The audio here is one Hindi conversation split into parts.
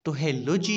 तो हेलो जी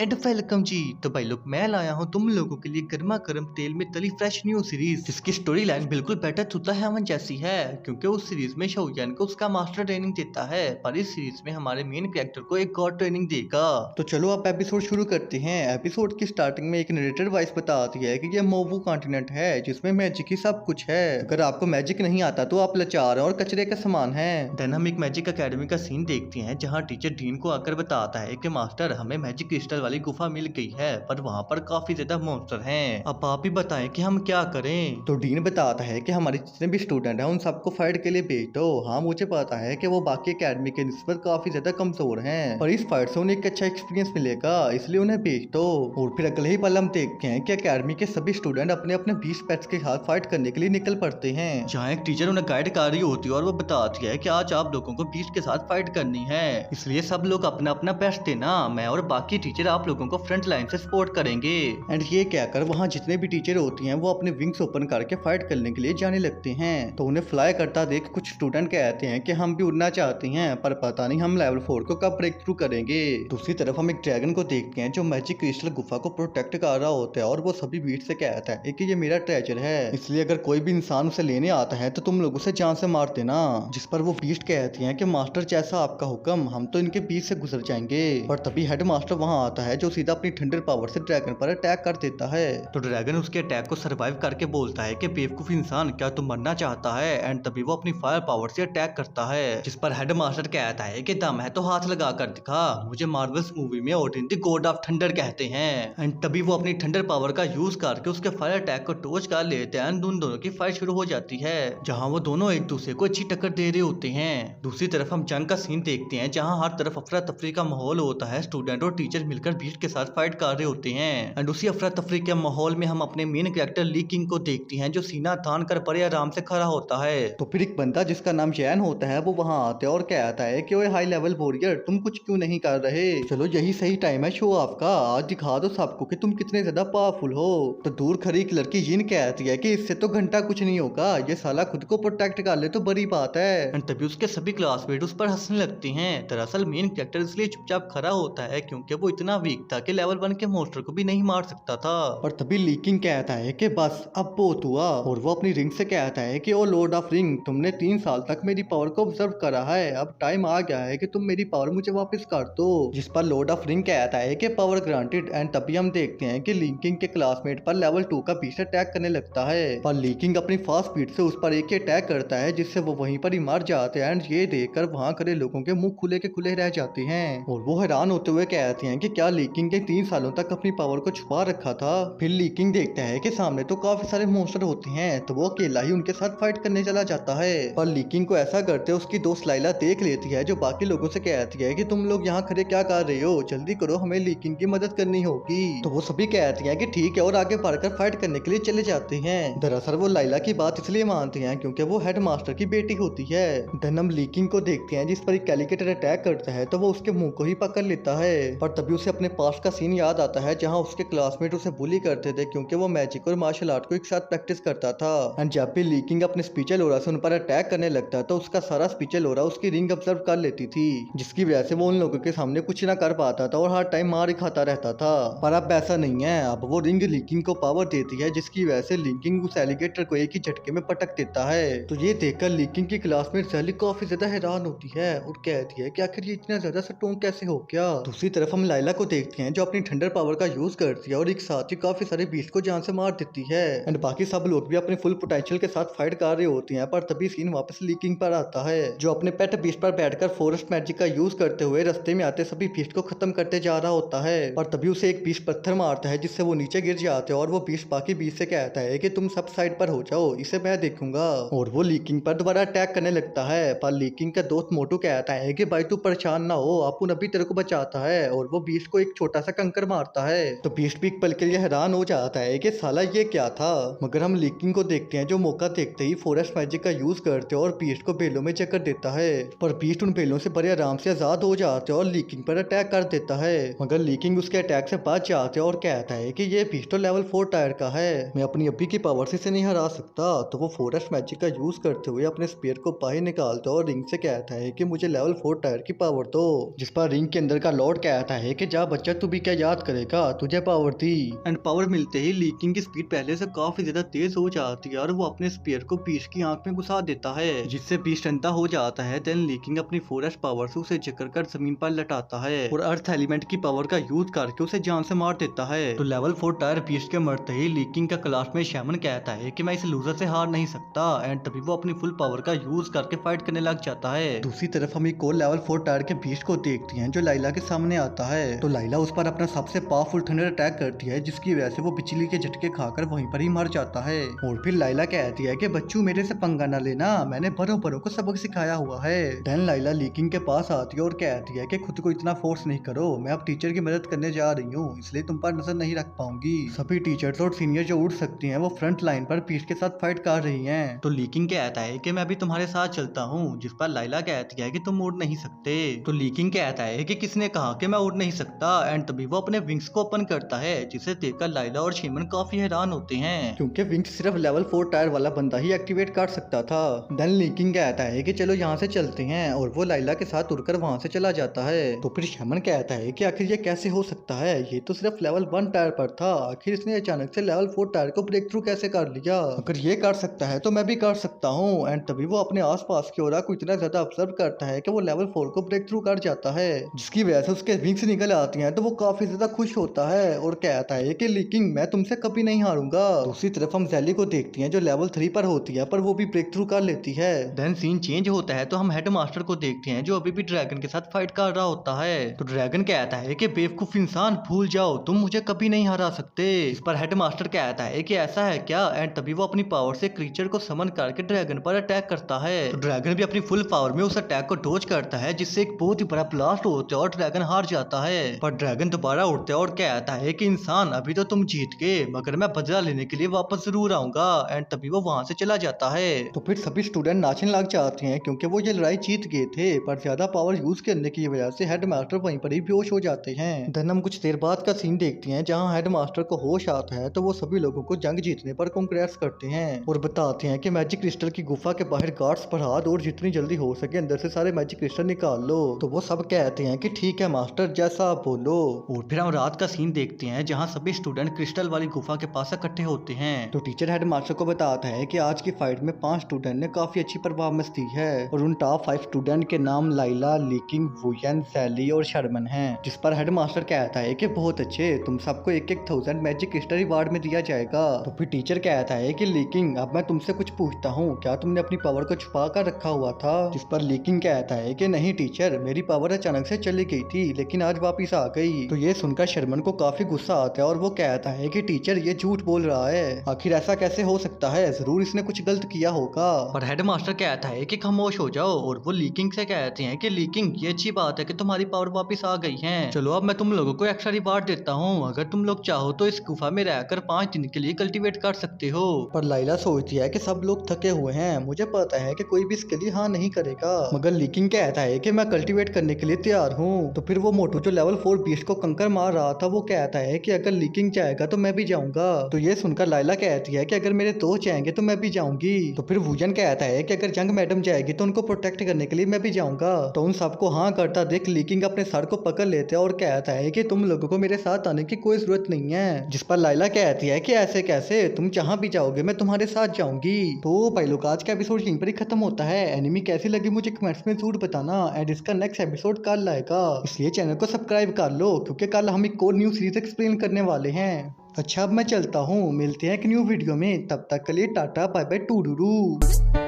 एंड वेलकम जी। तो भाई लोग मैं लाया हूँ तुम लोगों के लिए गर्मा गर्म तेल में तली फ्रेश न्यू सीरीज जिसकी स्टोरी लाइन बिल्कुल बेटर तुता हेवन जैसी है, क्योंकि उस सीरीज में शोयान को उसका मास्टर ट्रेनिंग देता है, पर इस सीरीज में हमारे मेन कैरेक्टर को एक गॉड ट्रेनिंग देगा। तो चलो आप एपिसोड शुरू करते हैं। एपिसोड की स्टार्टिंग में एक नरेटर वॉइस बताती है कि ये मोवू कॉन्टिनेंट है जिसमें मैजिक ही सब कुछ है। अगर आपको मैजिक नहीं आता तो आप लाचार और कचरे का सामान है। देन हम एक मैजिक अकेडमी का सीन देखते हैं जहाँ टीचर डीन को आकर बताता है कि मास्टर हमें मैजिक क्रिस्टल वाली गुफा मिल गई है, पर वहाँ पर काफी ज्यादा मॉन्स्टर हैं। अब आप ही बताएं कि हम क्या करें। तो डीन बताता है कि हमारे जितने भी स्टूडेंट हैं उन सबको फाइट के लिए भेज दो। हाँ मुझे पता है कि वो बाकी अकेडमी के निस्बत काफी ज्यादा कमजोर हैं, पर इस फाइट से उन्हें एक अच्छा एक्सपीरियंस मिलेगा, इसलिए उन्हें भेज दो। और फिर अगले ही पल हम देखते हैं कि अकेडमी के सभी स्टूडेंट अपने अपने 20 पेट्स के साथ फाइट करने के लिए निकल पड़ते हैं। जहाँ एक टीचर उन्हें गाइड कर रही होती है और वो बताती है कि आज आप लोगों को 20 के साथ फाइट करनी है, इसलिए सब लोग अपना अपना बेस्ट देना। मैं और बाकी टीचर आप लोगों को फ्रंट लाइन से सपोर्ट करेंगे। एंड ये कहकर वहाँ जितने भी टीचर होती हैं वो अपने विंग्स ओपन करके फाइट करने के लिए जाने लगते हैं। तो उन्हें फ्लाई करता देख कुछ स्टूडेंट कहते हैं कि हम भी उड़ना चाहते हैं, पर पता नहीं हम लेवल 4 को कब ब्रेक थ्रू करेंगे। दूसरी तरफ हम एक ड्रैगन को देखते हैं जो मैजिक क्रिस्टल गुफा को प्रोटेक्ट कर रहा होता है और वो सभी बीट से कहता है कि ये मेरा ट्रेजर है, इसलिए अगर कोई भी इंसान उसे लेने आता है तो तुम लोग उसे जान से मार देना। जिस पर वो बीस्ट कहती हैं कि मास्टर जैसा आपका हुक्म, हम तो इनके बीच से गुजर जाएंगे। और तभी हेड मास्टर वहां आता है जो सीधा अपनी थंडर पावर से ड्रैगन पर अटैक कर देता है। तो ड्रैगन उसके अटैक को सर्वाइव करके बोलता है कि बेवकूफ इंसान क्या तू मरना चाहता है। एंड तभी वो अपनी फायर पावर से अटैक करता है, जिस पर हेड मास्टर कहता है कि दम है तो हाथ लगा कर दिखा, मुझे मार्वल्स मूवी में Odin the God of thunder कहते हैं। एंड तभी वो अपनी थंडर पावर का यूज करके उसके फायर अटैक को टोच कर लेते हैं। उन दोनों की फाइट शुरू हो जाती है जहां वो दोनों एक दूसरे को अच्छी टक्कर दे रहे होते हैं। दूसरी तरफ हम जंग का सीन देखते हैं जहां हर तरफ अफरा तफरी का माहौल होता है, स्टूडेंट और टीचर मिलकर बीस्ट के साथ फाइट कर रहे होते हैं। एंड उसी अफरा तफरी के माहौल में हम अपने मेन कैरेक्टर ली किंग को देखते हैं जो सीना तान कर बड़े आराम से खड़ा होता है। तो फिर एक बंदा जिसका नाम जैन होता है वो वहां आता है और कहता है कि ओए हाई लेवल वॉरियर तुम कुछ क्यों नहीं कर रहे, चलो यही सही टाइम है शो ऑफ का, आज दिखा दो सबको कि तुम कितने ज्यादा पावरफुल हो। तो दूर खड़ी एक लड़की जिन कहती है कि इससे तो घंटा कुछ नहीं होगा, ये साला खुद को प्रोटेक्ट कर ले तो बड़ी बात है। एंड तभी उसके सभी क्लासमेट उस पर हंसने लगते हैं। दरअसल मेन कैरेक्टर इसलिए चुपचाप खड़ा होता है क्योंकि वो इतना वीक था कि लेवल 1 के मॉन्स्टर को भी नहीं मार सकता था। और तभी लीकिंग कहता है कि बस अब बहुत हुआ, और वो अपनी रिंग से कहता है कि ओ लॉर्ड ऑफ रिंग तुमने 3 साल तक मेरी पावर को ऑब्जर्व करा है, अब टाइम आ गया है कि तुम मेरी पावर मुझे वापस कर दो। जिस पर लॉर्ड ऑफ रिंग कहता है कि पावर ग्रांटेड। एंड तभी हम देखते हैं कि लीकिंग के क्लासमेट पर लेवल 2 का बीस्ट अटैक करने लगता है, पर लीकिंग अपनी फास्ट स्पीड से उस पर एक ही अटैक करता है जिससे वो वहीं पर ही मर जाते हैं। एंड ये देखकर वहां खड़े लोगों के मुंह खुले के खुले रह जाते हैं और वो हैरान होते हुए कहते हैं कि क्या लीकिंग के 3 सालों तक अपनी पावर को छुपा रखा था। फिर लीकिंग देखता है कि सामने तो काफी सारे मॉन्स्टर होते हैं, तो वो अकेला ही उनके साथ फाइट करने चला जाता है। पर लीकिंग को ऐसा करते उसकी दोस्त लाइला देख लेती है जो बाकी लोगों से कहती है कि तुम लोग यहाँ खड़े क्या कर रहे हो, जल्दी करो हमें लीकिंग की मदद करनी होगी। तो वो सभी कहती हैं कि ठीक है और आगे बढ़कर फाइट करने के लिए चले जाते हैं। दरअसल वो लाइला की बात इसलिए मानते हैं क्योंकि वो हेड मास्टर की बेटी होती है। देन हम लीकिंग को देखते हैं जिस पर एक एलिगेटर अटैक करता है तो वो उसके मुंह को ही पकड़ लेता है। पर तभी उसे अपने पास्ट का सीन याद आता है जहां उसके क्लासमेट उसे बुली करते थे क्योंकि वो मैजिक और मार्शल आर्ट को एक साथ प्रैक्टिस करता था। एंड जब भी लीकिंग अपने स्पीचल ओरा से उन पर अटैक करने लगता तो उसका सारा स्पीचल ओरा उसकी रिंग ऑब्जर्व कर लेती थी, जिसकी वजह से वो उन लोगों के सामने कुछ ना कर पाता था और हर टाइम मार ही खाता रहता था। पर अब ऐसा नहीं है, अब वो रिंग लीकिंग को पावर देती है जिसकी वजह से लीकिंग उस एलिगेटर को एक ही झटके में पटक देता है। तो ये देखकर लीकिंग की क्लासमेट सैली काफी ज्यादा हैरान होती है और कहती है कि आखिर ये इतना ज्यादा स्ट्रॉन्ग कैसे हो गया। दूसरी तरफ हम लाइला को देखते हैं जो अपनी थंडर पावर का यूज करती है और एक साथ ही काफी सारे बीस्ट को जान से मार देती है। एंड बाकी सब लोग भी अपने फुल पोटेंशियल के साथ फाइट कर रहे होते हैं, पर तभी सीन वापस लीकिंग पर आता है जो अपने पेट बीस्ट पर बैठकर फॉरेस्ट मैजिक का यूज करते हुए रास्ते में आते सभी बीस्ट को खत्म करते जा रहा होता है। पर तभी उसे एक बीस्ट पत्थर मारता है जिससे वो नीचे गिर जाते हैं और वो बीस्ट बाकी बीस्ट से कहता है कि तुम सब साइड पर हो जाओ, इसे मैं देखूंगा। और वो लीकिंग पर दोबारा अटैक करने लगता है, पर लीकिंग का दोस्त मोटू कहता है कि भाई तू परेशान ना हो, अपुन अभी तेरे को बचाता है। और वो बीस्ट को एक छोटा सा कंकर मारता है तो बीस्ट भी एक पल के लिए हैरान हो जाता है कि साला ये क्या था। मगर हम लीकिंग को देखते हैं जो मौका देखते ही फॉरेस्ट मैजिक का यूज करते हैं और बीस्ट को बेलों में चक्कर देता है, पर बीस्ट उन बेलों से बड़े आराम से आजाद हो जाते हैं और लीकिंग पर अटैक कर देता है। मगर लीकिंग उसके अटैक से बच जाते हैं और कहता है कि ये बीस्ट तो लेवल 4 टायर का है, मैं अपनी अब्बी की पावर से इसे नहीं हरा सकता। तो वो फॉरेस्ट मैजिक का यूज करते हुए अपने स्पीयर को बाहर निकालता है और रिंग से कहता है कि मुझे लेवल 4 टायर की पावर दो, जिस पर रिंग के अंदर का लॉर्ड कहता है कि जा बच्चा तू भी क्या याद करेगा, तुझे पावर थी। एंड पावर मिलते ही लीकिंग की स्पीड पहले से काफी ज्यादा तेज हो जाती है और वो अपने स्पीयर को बीस्ट की आंख में घुसा देता है, जिससे बीस्ट अंधा हो जाता है। देन लीकिंग अपनी फोरेस्ट पावर से उसे जकड़ कर जमीन पर लटाता है और अर्थ एलिमेंट की पावर का यूज करके उसे जान से मार देता है। तो लेवल 4 टायर बीस्ट के मरते ही लीकिंग का क्लास में शैमन कहता है कि मैं इस लूजर से हार नहीं सकता। एंड तभी वो अपनी फुल पावर का यूज करके फाइट करने लग जाता है। दूसरी तरफ हम एक और लेवल 4 टायर के बीस्ट को देखते हैं जो लाइला के सामने आता है। तो लाइला उस पर अपना सबसे पावरफुल थंडर अटैक करती है, जिसकी वजह से वो बिजली के झटके खाकर वहीं पर ही मर जाता है। और फिर लाइला कहती है कि बच्चू मेरे से पंगा ना लेना, मैंने बड़ों बड़ों को सबक सिखाया हुआ है। देन लाइला लीकिंग के पास आती है और कहती है कि खुद को इतना फोर्स नहीं करो, मैं अब टीचर की मदद करने जा रही हूँ, इसलिए तुम पर नजर नहीं रख पाऊंगी। सभी टीचर्स और सीनियर जो उड़ सकती हैं वो फ्रंट लाइन पर बीस्ट के साथ फाइट कर रही हैं। तो लीकिंग कहता है कि मैं भी तुम्हारे साथ चलता हूँ, जिस पर लाइला कहती है कि तुम उड़ नहीं सकते। तो लीकिंग कहता है कि किसने कहा कि मैं उड़ नहीं सकता। एंड तभी वो अपने विंग्स को ओपन करता है, जिसे देखकर लाइला और शेमन काफी हैरान होते हैं, क्योंकि विंग्स सिर्फ लेवल 4 टायर वाला बंदा ही एक्टिवेट कर सकता था। देन लीकिंग कहता है कि चलो यहाँ से चलते हैं और वो लाइला के साथ उड़कर वहाँ से चला जाता है। तो फिर शेमन कहता है कि आखिर ये कैसे हो सकता है, ये तो सिर्फ लेवल 1 टायर पर था, आखिर इसने अचानक से लेवल 4 टायर को ब्रेक थ्रू कैसे कर लिया, अगर ये कर सकता है तो मैं भी कर सकता हूँ। एंड तभी वो अपने आसपास की ओरा को इतना ज्यादा ऑब्जर्व करता है कि वो लेवल 4 को ब्रेक थ्रू कर जाता है, जिसकी वजह से उसके विंग्स निकल आती हैं। तो वो काफी ज्यादा खुश होता है और कहता है कि लीकिंग मैं तुमसे कभी नहीं हारूंगा। दूसरी तरफ हम जैली को देखते हैं जो लेवल 3 पर होती है, पर वो भी ब्रेक थ्रू कर लेती है। देन सीन चेंज होता है तो हम हेड मास्टर को देखते हैं जो अभी भी ड्रैगन के साथ फाइट कर रहा होता है। तो ड्रैगन कहता है कि बेवकूफ इंसान भूल जाओ, तुम मुझे कभी नहीं हरा सकते। इस पर हेड मास्टर कहता है कि ऐसा है क्या। एंड तभी वो अपनी पावर से क्रीचर को समन करके ड्रैगन पर अटैक करता है। तो ड्रैगन भी अपनी फुल पावर में उस अटैक को डोज करता है, जिससे एक बहुत ही बड़ा ब्लास्ट होता है और ड्रैगन हार जाता है। पर ड्रैगन दोबारा उठता है और कहता है कि इंसान अभी तो तुम जीत गए, मगर मैं बदला लेने के लिए वापस जरूर आऊंगा। एंड तभी वो वहां से चला जाता है। तो फिर सभी स्टूडेंट नाचने लग जाते हैं क्योंकि वो ये लड़ाई जीत गए थे, पर ज्यादा पावर यूज करने की वजह से हेड मास्टर वहीं पर ही बेहोश हो जाते हैं। देन हम कुछ देर बाद का सीन देखते हैं जहाँ हेड मास्टर को होश आता है, तो वो सभी लोगों को जंग जीतने पर कांग्रेट्स करते हैं और बताते हैं कि मैजिक क्रिस्टल की गुफा के बाहर गार्ड्स बढ़ा दो और जितनी जल्दी हो सके अंदर से सारे मैजिक क्रिस्टल निकाल लो। तो वो सब कहते हैं कि ठीक है मास्टर, जैसा आप बोलो। और फिर हम रात का सीन देखते हैं जहाँ सभी स्टूडेंट क्रिस्टल वाली गुफा के पास इकट्ठे होते हैं। तो टीचर हेड मास्टर को बताता है कि आज की फाइट में 5 स्टूडेंट ने काफी अच्छी परफॉर्मेंस दी है और उन टॉप 5 स्टूडेंट के नाम लाइला, लीकिंग, वुयन, सैली और शर्मन हैं। जिस पर हेड मास्टर कहता है कि बहुत अच्छे, तुम सबको 1,000 मैजिक क्रिस्टल रिवार्ड में दिया जाएगा। तो फिर टीचर कहता है कि लीकिंग अब मैं तुमसे कुछ पूछता हूँ, क्या तुमने अपनी पावर को छुपा कर रखा हुआ था। जिस पर लीकिंग कहता है कि नहीं टीचर, मेरी पावर अचानक से चली गई थी लेकिन आज वापिस आ गई। तो ये सुनकर शर्मन को काफी गुस्सा आता है और वो कहता है कि टीचर ये झूठ बोल रहा है, आखिर ऐसा कैसे हो सकता है, जरूर इसने कुछ गलत किया होगा। पर हेड मास्टर कहता है कि खामोश हो जाओ और वो लीकिंग से कहते हैं कि लीकिंग ये अच्छी बात है कि तुम्हारी पावर वापिस आ गई है, चलो अब मैं तुम लोगों को एक्स्ट्रा रिवार्ड देता हूँ, अगर तुम लोग चाहो तो इस गुफा में रहकर 5 दिन के लिए कल्टीवेट कर सकते हो। पर लाइला सोचती है कि सब लोग थके हुए हैं, मुझे पता है कि कोई भी इसके लिए हाँ नहीं करेगा, मगर लीकिंग कहता है कि मैं कल्टीवेट करने के लिए तैयार हूँ। तो फिर वो मोटू जो लेवल 4 बीस्ट को कंकर मार रहा था वो कहता है कि अगर लीकिंग जाएगा तो मैं भी जाऊंगा। तो ये सुनकर लाइला कहती है कि अगर मेरे दोस्त जाएंगे तो मैं भी जाऊंगी। तो फिर वुजन कहता है कि अगर जंग मैडम जाएगी तो उनको प्रोटेक्ट करने के लिए मैं भी जाऊंगा। तो उन सबको हाँ करता देख लीकिंग अपने सर को पकड़ लेते हैं और कहता है कि तुम लोगों को मेरे साथ आने की कोई जरूरत नहीं है। जिस पर लाइला कहती है कि ऐसे कैसे, तुम जहाँ भी जाओगे मैं तुम्हारे साथ जाऊंगी। तो भाई लोग आज का एपिसोड यहीं पर ही खत्म होता है। एनिमी कैसी लगी मुझे कमेंट्स में जरूर बताना एंड इसका नेक्स्ट एपिसोड कल आएगा, इसलिए चैनल को सब्सक्राइब कर लो क्योंकि कल हम एक और न्यू सीरीज एक्सप्लेन करने वाले हैं। अच्छा अब मैं चलता हूँ, मिलते हैं एक न्यू वीडियो में, तब तक के लिए टाटा बाय बाय टूडूरू।